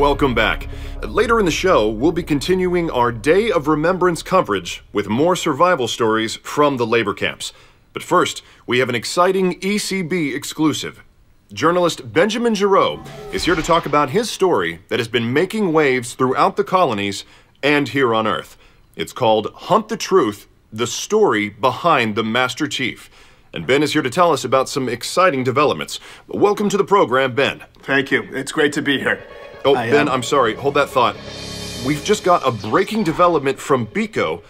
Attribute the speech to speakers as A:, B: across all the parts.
A: welcome back. Later in the show, we'll be continuing our Day of Remembrance coverage with more survival stories from the labor camps. But first, we have an exciting ECB exclusive. Journalist Benjamin Giraud is here to talk about his story that has been making waves throughout the colonies and here on Earth. It's called Hunt the Truth, the story behind the Master Chief. And Ben is here to tell us about some exciting developments. Welcome to the program, Ben.
B: Thank you. It's great to be here.
A: Oh, Ben, I'm sorry. Hold that thought. We've just got a breaking development from Biko.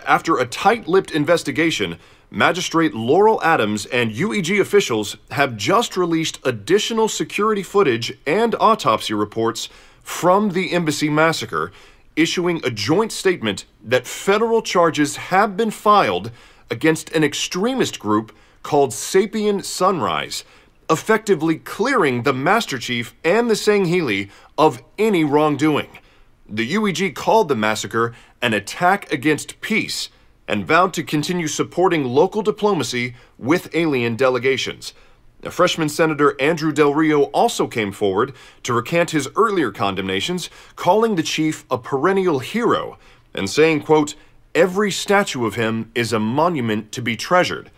A: After a tight-lipped investigation, Magistrate Laurel Adams and UEG officials have just released additional security footage and autopsy reports from the Embassy massacre, issuing a joint statement that federal charges have been filed against an extremist group called Sapien Sunrise, effectively clearing the Master Chief and the Sangheili of any wrongdoing. The UEG called the massacre an attack against peace and vowed to continue supporting local diplomacy with alien delegations. Freshman Senator Andrew Del Rio also came forward to recant his earlier condemnations, calling the chief a perennial hero and saying, quote, "Every statue of him is a monument to be treasured."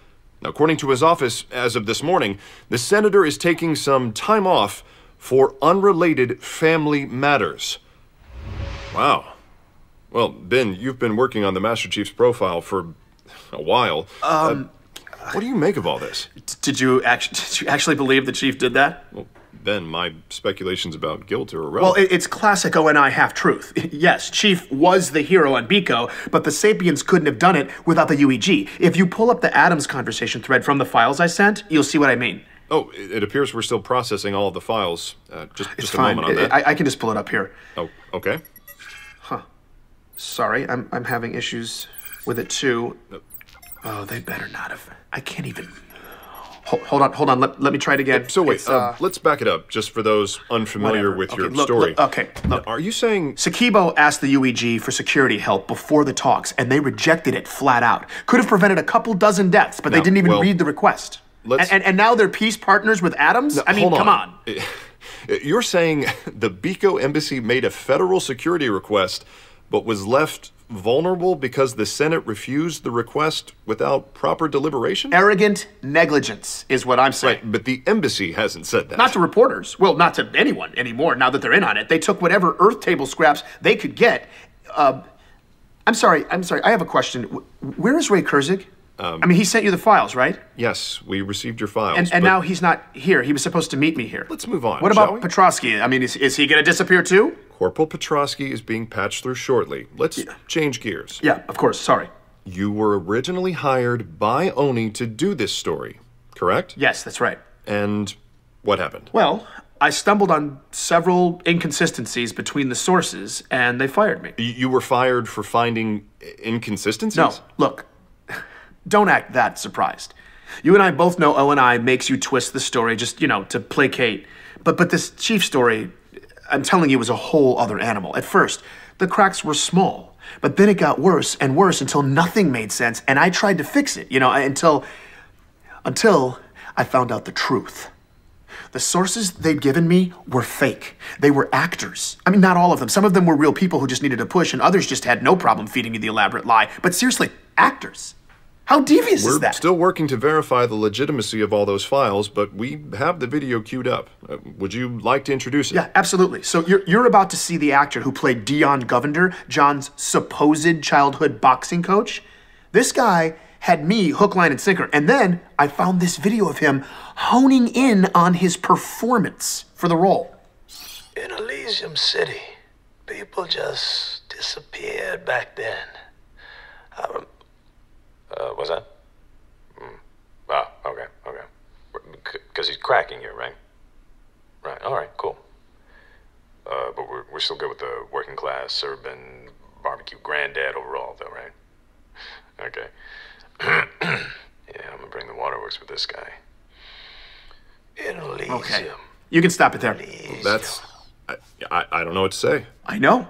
A: According to his office, as of this morning, the senator is taking some time off for unrelated family matters. Wow. Well, Ben, you've been working on the Master Chief's profile for a while. What do you make of all this?
B: Did you actually believe the chief did that?
A: Well, Ben, my speculations about guilt are irrelevant.
B: Well, it's classic ONI half-truth. Yes, Chief was the hero on Biko, but the Sapiens couldn't have done it without the UEG. If you pull up the Adams conversation thread from the files I sent, you'll see what I mean.
A: Oh, it appears we're still processing all of the files. Just a
B: fine.
A: moment on that.
B: I can just pull it up here.
A: Oh, okay.
B: Huh. Sorry, I'm having issues with it too. Oh, they better not have. I can't even... Hold on. Let me try it again.
A: So wait, let's back it up, just for those unfamiliar with your story.
B: Look.
A: Are you saying...
B: Sakibo asked the UEG for security help before the talks, and they rejected it flat out. Could have prevented a couple dozen deaths, but they didn't even read the request. And now they're peace partners with Adams?
A: No,
B: I mean, come on.
A: You're saying the Biko embassy made a federal security request, but was left vulnerable because the Senate refused the request without proper deliberation?
B: Arrogant negligence is what I'm saying.
A: Right, but the embassy hasn't said that.
B: Not to reporters. Well, not to anyone anymore now that they're in on it. They took whatever Earth table scraps they could get. I'm sorry. I have a question. Where is Ray Kurzig? I mean, he sent you the files, right?
A: Yes, we received your files.
B: And now he's not here. He was supposed to meet me here.
A: Let's move on,
B: What about Petrosky? I mean, is he going to disappear too?
A: Corporal Petrosky is being patched through shortly. Let's change gears.
B: Yeah, of course. Sorry.
A: You were originally hired by Oni to do this story, correct?
B: Yes, that's right.
A: And what happened?
B: Well, I stumbled on several inconsistencies between the sources, and they fired me.
A: You were fired for finding inconsistencies?
B: No, look. Don't act that surprised. You and I both know ONI makes you twist the story just, to placate. But this chief story, I'm telling you, was a whole other animal. At first, the cracks were small, but then it got worse and worse until nothing made sense, and I tried to fix it, until I found out the truth. The sources they'd given me were fake. They were actors. I mean, not all of them. Some of them were real people who just needed a push, and others just had no problem feeding me the elaborate lie. But seriously, actors. How devious is that?
A: We're still working to verify the legitimacy of all those files, but we have the video queued up. Would you like to introduce it?
B: Yeah, absolutely. So you're about to see the actor who played Dion Govender, John's supposed childhood boxing coach. This guy had me hook, line, and sinker, and then I found this video of him honing in on his performance for the role.
C: In Elysium City, people just disappeared back then. What's that? Okay. Because he's cracking here, right? Right, all right, cool. But we're still good with the working class, urban, barbecue granddad overall, though, right? Okay. Yeah, I'm gonna bring the waterworks with this guy. In Elysium.
B: Okay, you can stop it there.
A: That's... I don't know what to say.
B: I know.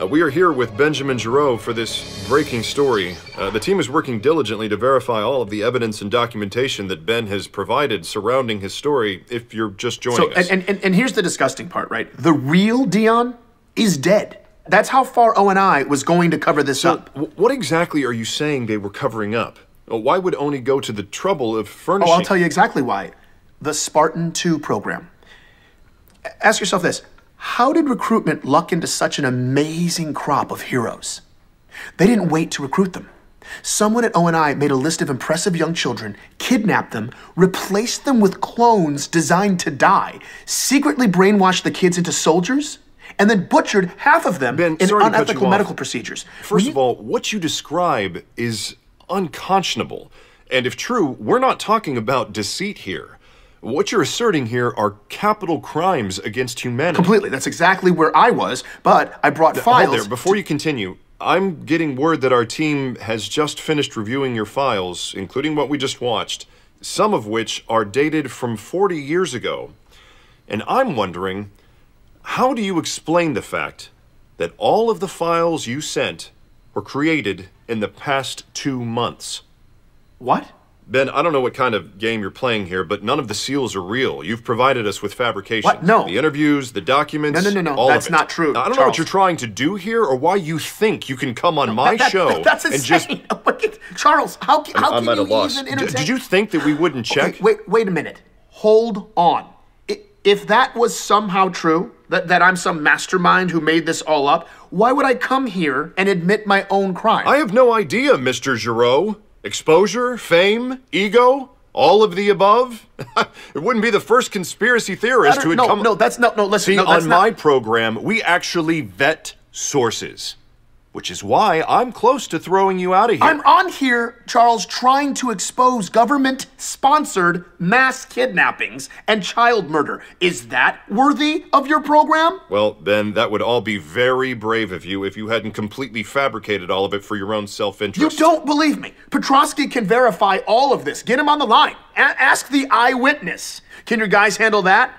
A: We are here with Benjamin Giraud for this breaking story. The team is working diligently to verify all of the evidence and documentation that Ben has provided surrounding his story, if you're just joining us.
B: And here's the disgusting part, right? The real Dion is dead. That's how far O&I was going to cover this up.
A: What exactly are you saying they were covering up? Why would Oni go to the trouble of furnishing...
B: Oh, I'll tell you exactly why. The Spartan 2 program. Ask yourself this. How did recruitment luck into such an amazing crop of heroes? They didn't wait to recruit them. Someone at O&I made a list of impressive young children, kidnapped them, replaced them with clones designed to die, secretly brainwashed the kids into soldiers, and then butchered half of them in unethical medical procedures.
A: First of all, what you describe is unconscionable. And if true, we're not talking about deceit here. What you're asserting here are capital crimes against humanity.
B: Completely. That's exactly where I was, but I brought files...
A: Hold there. Before you continue, I'm getting word that our team has just finished reviewing your files, including what we just watched, some of which are dated from 40 years ago. And I'm wondering, how do you explain the fact that all of the files you sent were created in the past 2 months?
B: What?
A: Ben, I don't know what kind of game you're playing here, but none of the seals are real. You've provided us with fabrication.
B: What? No.
A: The interviews, the documents,
B: No.
A: all
B: That's
A: of it.
B: not true,
A: Now, I don't know what you're trying to do here or why you think you can come on my show
B: that's
A: and just...
B: Charles, how can
A: I'm at a
B: you
A: loss.
B: even entertain...
A: Did you think that we wouldn't check?
B: Okay, wait a minute. Hold on. If that was somehow true, that I'm some mastermind who made this all up, why would I come here and admit my own crime?
A: I have no idea, Mr. Giraud. Exposure, fame, ego, all of the above? It wouldn't be the first conspiracy theorist who would come...
B: Listen.
A: See, on my program, we actually vet sources. Which is why I'm close to throwing you out of here.
B: I'm on here, Charles, trying to expose government-sponsored mass kidnappings and child murder. Is that worthy of your program?
A: Well, Ben, that would all be very brave of you if you hadn't completely fabricated all of it for your own self-interest.
B: You don't believe me. Petrosky can verify all of this. Get him on the line. Ask the eyewitness. Can your guys handle that?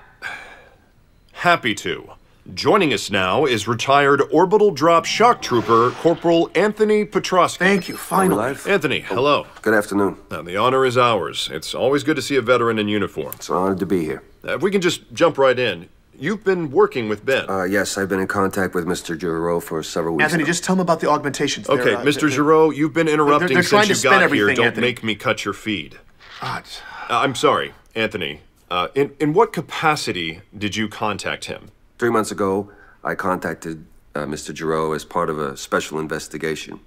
A: Happy to. Joining us now is retired orbital drop shock trooper Corporal Anthony Petrosky.
B: Thank you, finally.
A: Anthony, hello.
D: Good afternoon.
A: The honor is ours. It's always good to see a veteran in uniform.
D: It's an honor to be here.
A: If we can just jump right in. You've been working with Ben.
D: Yes, I've been in contact with Mr. Giraud for several weeks
B: Anthony,
D: now.
B: just tell him about the augmentations.
A: Okay, Mr. Giraud, you've been interrupting since you got here. Don't
B: Anthony.
A: make me cut your feed. I'm sorry, Anthony. In what capacity did you contact him?
D: 3 months ago, I contacted Mr. Giraud as part of a special investigation.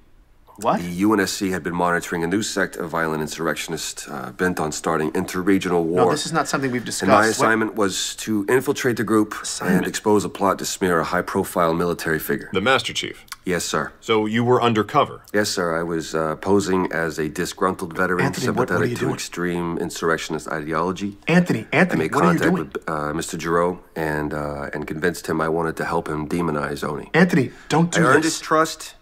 B: What?
D: The UNSC had been monitoring a new sect of violent insurrectionists bent on starting interregional war.
B: No, this is not something we've discussed.
D: And my assignment was to infiltrate the group and expose a plot to smear a high-profile military figure.
A: The Master Chief?
D: Yes, sir.
A: So you were undercover?
D: Yes, sir. I was posing as a disgruntled veteran
B: Anthony,
D: sympathetic
B: what are you
D: to
B: doing?
D: extreme insurrectionist ideology.
B: Anthony,
D: I made
B: what are you
D: contact
B: doing?
D: with Mr. Giraud and convinced him I wanted to help him demonize Oni.
B: Anthony, don't do
D: I
B: this.
D: earned his trust,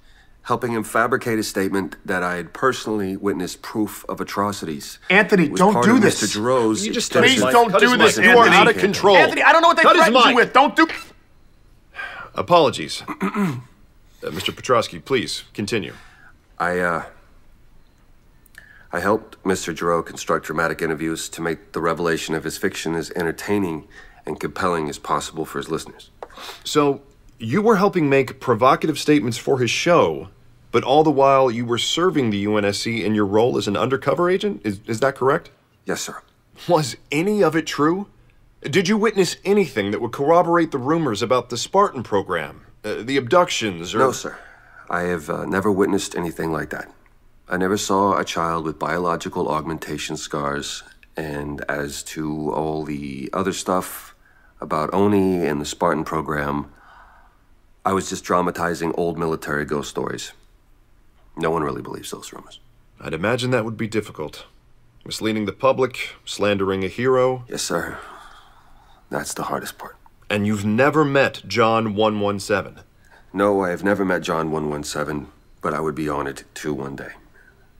D: helping him fabricate a statement that I had personally witnessed proof of atrocities.
B: Anthony,
D: It was
B: don't
D: part
B: do
D: of
B: this.
D: Mr. Giraud's
A: You just
B: Please
A: Cut his
B: don't
A: mic.
B: do
A: Cut his
B: this,
A: mic. You are
B: Anthony.
A: out of control.
B: Anthony, I don't know what they
A: Cut his
B: threatened you
A: mic.
B: with. Don't do...
A: Apologies. Mr. Petrosky, please, continue.
D: I helped Mr. Giraud construct dramatic interviews to make the revelation of his fiction as entertaining and compelling as possible for his listeners.
A: So, you were helping make provocative statements for his show, but all the while you were serving the UNSC in your role as an undercover agent? Is that correct?
D: Yes, sir.
A: Was any of it true? Did you witness anything that would corroborate the rumors about the Spartan program? The abductions, or...
D: No, sir. I have never witnessed anything like that. I never saw a child with biological augmentation scars, and as to all the other stuff about Oni and the Spartan program, I was just dramatizing old military ghost stories. No one really believes those rumors.
A: I'd imagine that would be difficult. Misleading the public, slandering a hero.
D: Yes, sir. That's the hardest part.
A: And you've never met John 117?
D: No, I have never met John 117, but I would be honored to one day.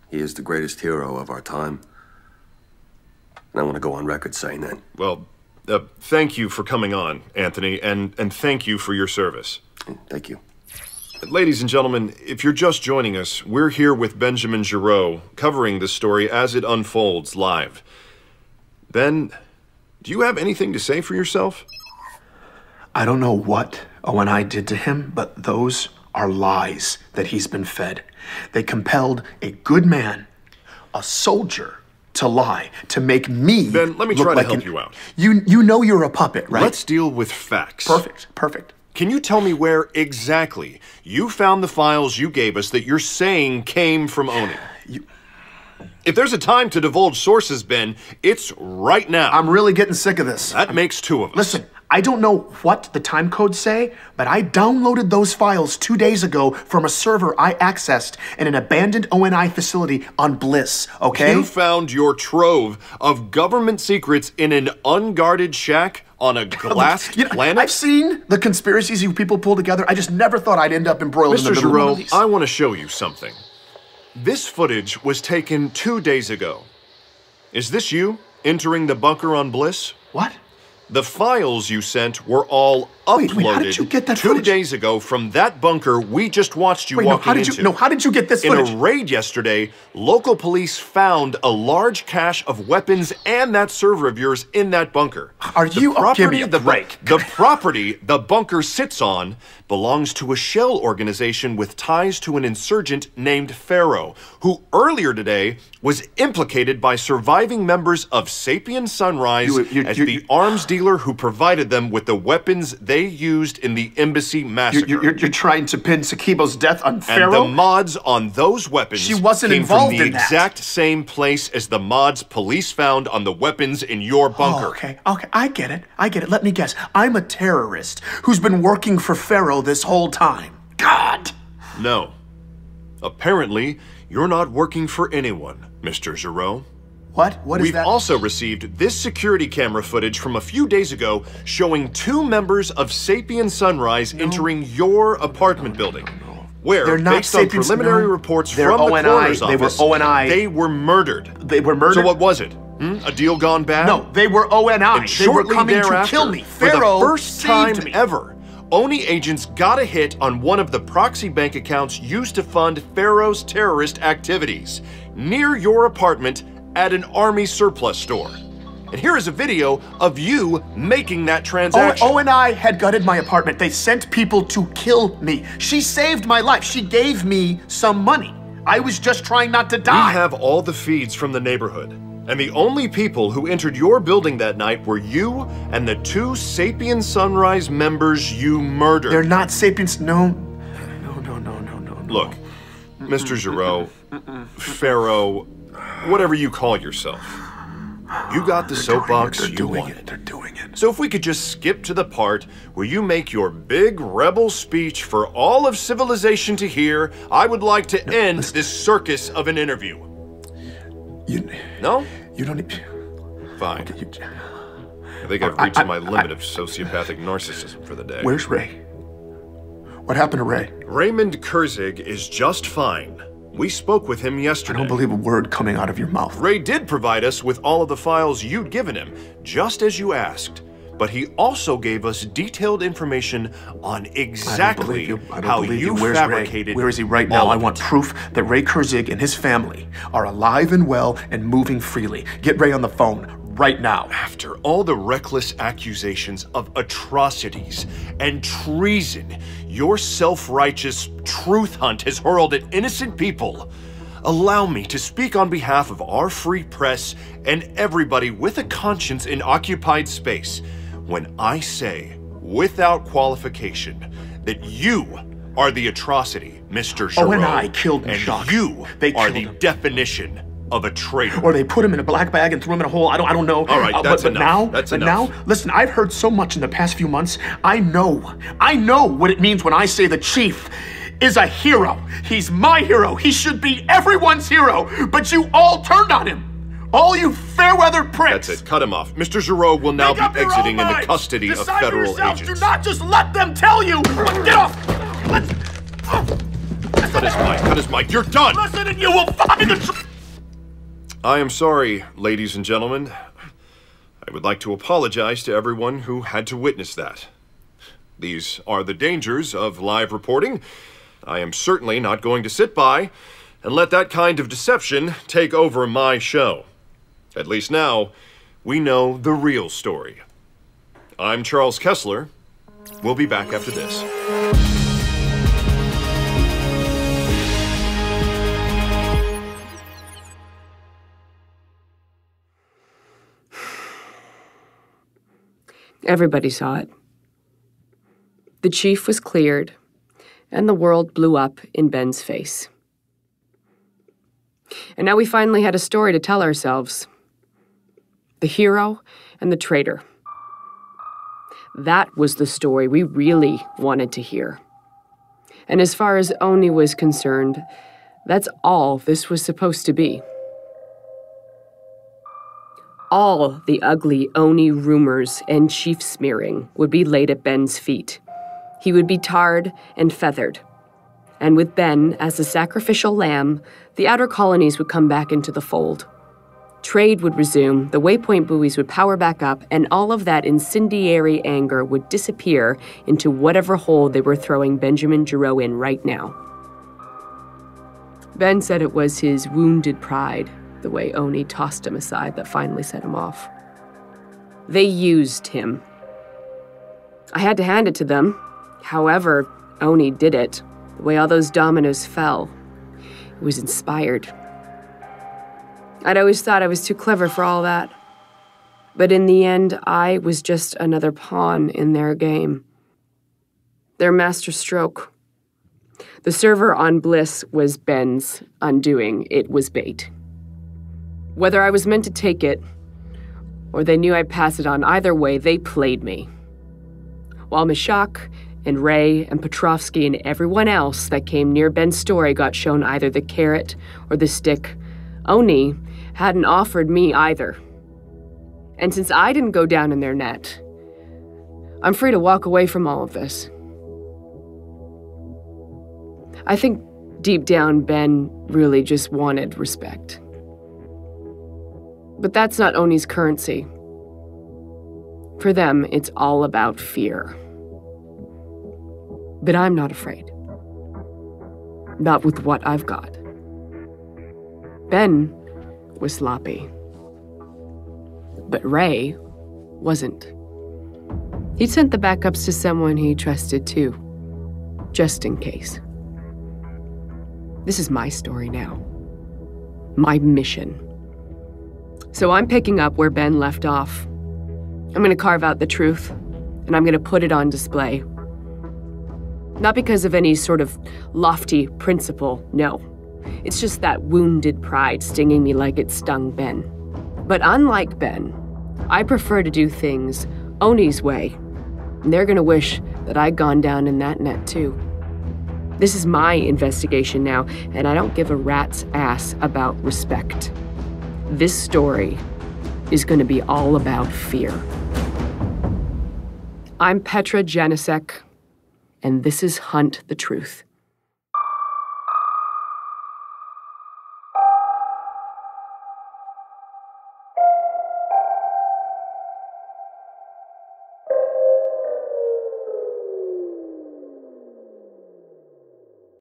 D: He is the greatest hero of our time. And I want to go on record saying that.
A: Well, thank you for coming on, Anthony, and thank you for your service.
D: Thank you.
A: Ladies and gentlemen, if you're just joining us, we're here with Benjamin Giraud, covering this story as it unfolds live. Ben, do you have anything to say for yourself?
B: I don't know what O&I did to him, but those are lies that he's been fed. They compelled a good man, a soldier, to lie, to make me
A: Ben, let me
B: look
A: try to
B: like
A: help you out.
B: You know you're a puppet, right?
A: Let's deal with facts.
B: Perfect.
A: Can you tell me where exactly you found the files you gave us that you're saying came from Oni? If there's a time to divulge sources, Ben, it's right now.
B: I'm really getting sick of this.
A: That makes two of us.
B: Listen, I don't know what the time codes say, but I downloaded those files 2 days ago from a server I accessed in an abandoned ONI facility on Bliss, okay?
A: You found your trove of government secrets in an unguarded shack on a glass planet?
B: I've seen the conspiracies you people pull together. I just never thought I'd end up embroiled in the
A: Mr.
B: middle of one of
A: Giraud,
B: these.
A: I want to show you something. This footage was taken 2 days ago. Is this you entering the bunker on Bliss?
B: What?
A: The files you sent were all uploaded
B: Wait, how did you get that
A: 2
B: footage?
A: days ago from that bunker we just watched you
B: Wait, no,
A: walking into.
B: how did you get this
A: In
B: footage?
A: a raid yesterday, local police found a large cache of weapons and that server of yours in that bunker.
B: Are you- give me a break.
A: The property the bunker sits on belongs to a shell organization with ties to an insurgent named Pharaoh, who earlier today was implicated by surviving members of Sapien Sunrise as the arms dealer who provided them with the weapons they used in the embassy massacre.
B: You're trying to pin Sakibo's death on
A: And
B: Pharaoh?
A: the mods on those weapons
B: She wasn't
A: came
B: involved
A: from the
B: in that.
A: exact same place as the mods police found on the weapons in your bunker.
B: Oh, okay, I get it. Let me guess. I'm a terrorist who's been working for Pharaoh this whole time. God!
A: No. Apparently, you're not working for anyone, Mr. Giraud.
B: What? What is
A: We've
B: that?
A: also received this security camera footage from a few days ago showing 2 members of Sapien Sunrise entering your apartment building. Where,
B: They're not
A: based on
B: Sapiens,
A: preliminary
B: no.
A: reports
B: They're
A: from the
B: ONI,
A: coroner's
B: they were
A: office,
B: ONI.
A: they were murdered.
B: They were murdered?
A: So what was it? A deal gone bad?
B: No, they were ONI.
A: And
B: They were
A: shortly
B: coming
A: thereafter,
B: to kill me.
A: for
B: Pharaoh
A: the first time
B: saved me.
A: ever, Oni agents got a hit on one of the proxy bank accounts used to fund Pharaoh's terrorist activities near your apartment at an army surplus store. And here is a video of you making that transaction.
B: ONI had gutted my apartment. They sent people to kill me. She saved my life. She gave me some money. I was just trying not to die.
A: We have all the feeds from the neighborhood. And the only people who entered your building that night were you and the 2 Sapien Sunrise members you murdered.
B: They're not Sapiens. No.
A: Look, Mr. Giraud, Pharaoh, whatever you call yourself, you got the soapbox you wanted.
B: They're doing it.
A: So if we could just skip to the part where you make your big rebel speech for all of civilization to hear, I would like to end this circus of an interview. No?
B: You don't need...
A: Fine. I think I've reached my limit of sociopathic narcissism for the day.
B: Where's Ray? What happened to Ray?
A: Raymond Kurzig is just fine. We spoke with him
B: I
A: yesterday.
B: don't believe a word coming out of your mouth.
A: Ray did provide us with all of the files you'd given him, just as you asked. But he also gave us detailed information on exactly how you
B: Where's
A: fabricated.
B: Ray? Where is he right now?
A: all
B: I
A: of
B: want
A: it.
B: proof that Ray Kurzig and his family are alive and well and moving freely. Get Ray on the phone right now.
A: After all the reckless accusations of atrocities and treason your self-righteous truth hunt has hurled at innocent people, allow me to speak on behalf of our free press and everybody with a conscience in occupied space when I say, without qualification, that you are the atrocity, Mr. Giraud.
B: ONI killed
A: and
B: Meshach.
A: you
B: They
A: are
B: killed
A: the
B: him.
A: definition of a traitor.
B: Or they put him in a black bag and threw him in a hole. I don't know.
A: All right, that's
B: but
A: enough.
B: now,
A: That's
B: but
A: enough.
B: now, listen, I've heard so much in the past few months. I know what it means when I say the chief is a hero. He's my hero. He should be everyone's hero. But you all turned on him. All you fair-weather pricks.
A: That's it. Cut him off. Mr. Giraud will now
B: Make up
A: be
B: your
A: exiting
B: own
A: in the
B: minds.
A: custody
B: Decide
A: of
B: for
A: federal
B: yourselves.
A: agents.
B: Do not just let them tell you. Get off.
A: Cut his mic. Cut his mic. You're done.
B: Listen and you will find the truth.
A: I am sorry, ladies and gentlemen. I would like to apologize to everyone who had to witness that. These are the dangers of live reporting. I am certainly not going to sit by and let that kind of deception take over my show. At least now, we know the real story. I'm Charles Kessler. We'll be back after this.
E: Everybody saw it. The chief was cleared, and the world blew up in Ben's face. And now we finally had a story to tell ourselves. The hero and the traitor. That was the story we really wanted to hear. And as far as Oni was concerned, that's all this was supposed to be. All the ugly Oni rumors and chief smearing would be laid at Ben's feet. He would be tarred and feathered. And with Ben as the sacrificial lamb, the outer colonies would come back into the fold. Trade would resume, the waypoint buoys would power back up, and all of that incendiary anger would disappear into whatever hole they were throwing Benjamin Giraud in right now. Ben said it was his wounded pride, the way Oni tossed him aside, that finally set him off. They used him. I had to hand it to them. However, Oni did it. The way all those dominoes fell. It was inspired. I'd always thought I was too clever for all that. But in the end, I was just another pawn in their game. Their master stroke. The server on Bliss was Ben's undoing. It was bait. Whether I was meant to take it, or they knew I'd pass it on, either way, they played me. While Mishak and Ray and Petrovsky and everyone else that came near Ben's story got shown either the carrot or the stick, Oni hadn't offered me either. And since I didn't go down in their net, I'm free to walk away from all of this. I think deep down, Ben really just wanted respect. But that's not Oni's currency. For them, it's all about fear. But I'm not afraid. Not with what I've got. Ben was sloppy. But Ray wasn't. He'd sent the backups to someone he trusted too, just in case. This is my story now. My mission. So I'm picking up where Ben left off. I'm going to carve out the truth, and I'm going to put it on display. Not because of any sort of lofty principle, no. It's just that wounded pride stinging me like it stung Ben. But unlike Ben, I prefer to do things Oni's way, and they're going to wish that I'd gone down in that net too. This is my investigation now, and I don't give a rat's ass about respect. This story is going to be all about fear. I'm Petra Janicek, and this is Hunt the Truth.